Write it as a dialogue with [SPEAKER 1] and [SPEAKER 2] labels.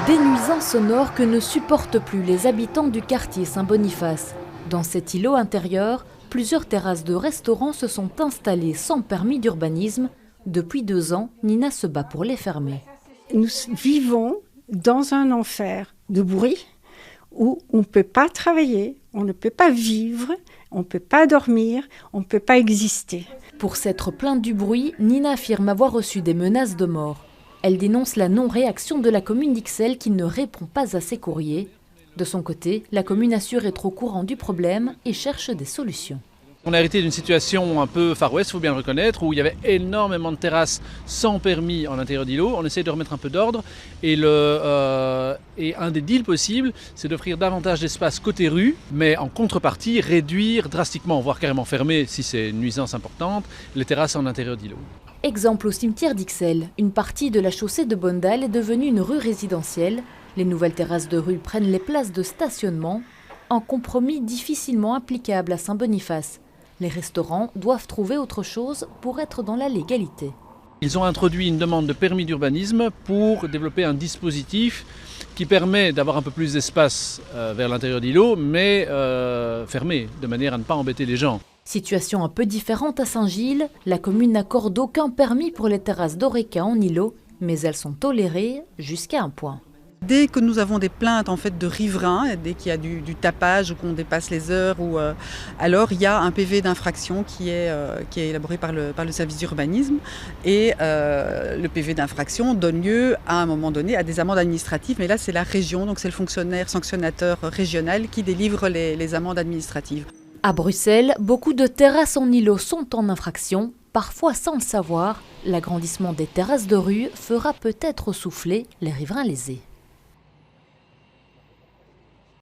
[SPEAKER 1] Des nuisances sonores que ne supportent plus les habitants du quartier Saint-Boniface. Dans cet îlot intérieur, plusieurs terrasses de restaurants se sont installées sans permis d'urbanisme. Depuis 2 ans, Nina se bat pour les fermer.
[SPEAKER 2] Nous vivons dans un enfer de bruit où on ne peut pas travailler, on ne peut pas vivre, on ne peut pas dormir, on ne peut pas exister.
[SPEAKER 1] Pour s'être plainte du bruit, Nina affirme avoir reçu des menaces de mort. Elle dénonce la non-réaction de la commune d'Ixelles qui ne répond pas à ses courriers. De son côté, la commune assure être au courant du problème et cherche des solutions.
[SPEAKER 3] On a hérité d'une situation un peu Far West, il faut bien le reconnaître, où il y avait énormément de terrasses sans permis en intérieur d'îlot. On essaie de remettre un peu d'ordre et un des deals possibles, c'est d'offrir davantage d'espace côté rue, mais en contrepartie, réduire drastiquement, voire carrément fermer, si c'est une nuisance importante, les terrasses en intérieur d'îlot.
[SPEAKER 1] Exemple au cimetière d'Ixelles, une partie de la chaussée de Bondal est devenue une rue résidentielle. Les nouvelles terrasses de rue prennent les places de stationnement, un compromis difficilement applicable à Saint-Boniface. Les restaurants doivent trouver autre chose pour être dans la légalité.
[SPEAKER 3] Ils ont introduit une demande de permis d'urbanisme pour développer un dispositif qui permet d'avoir un peu plus d'espace vers l'intérieur d'îlot, mais fermé, de manière à ne pas embêter les gens.
[SPEAKER 1] Situation un peu différente à Saint-Gilles, la commune n'accorde aucun permis pour les terrasses d'Oreca en îlot, mais elles sont tolérées jusqu'à un point.
[SPEAKER 4] Dès que nous avons des plaintes de riverains, dès qu'il y a du tapage ou qu'on dépasse les heures, alors il y a un PV d'infraction qui est élaboré par le service d'urbanisme et le PV d'infraction donne lieu à un moment donné à des amendes administratives, mais là c'est la région, donc c'est le fonctionnaire sanctionnateur régional qui délivre les amendes administratives.
[SPEAKER 1] À Bruxelles, beaucoup de terrasses en îlot sont en infraction, parfois sans le savoir. L'agrandissement des terrasses de rue fera peut-être souffler les riverains lésés.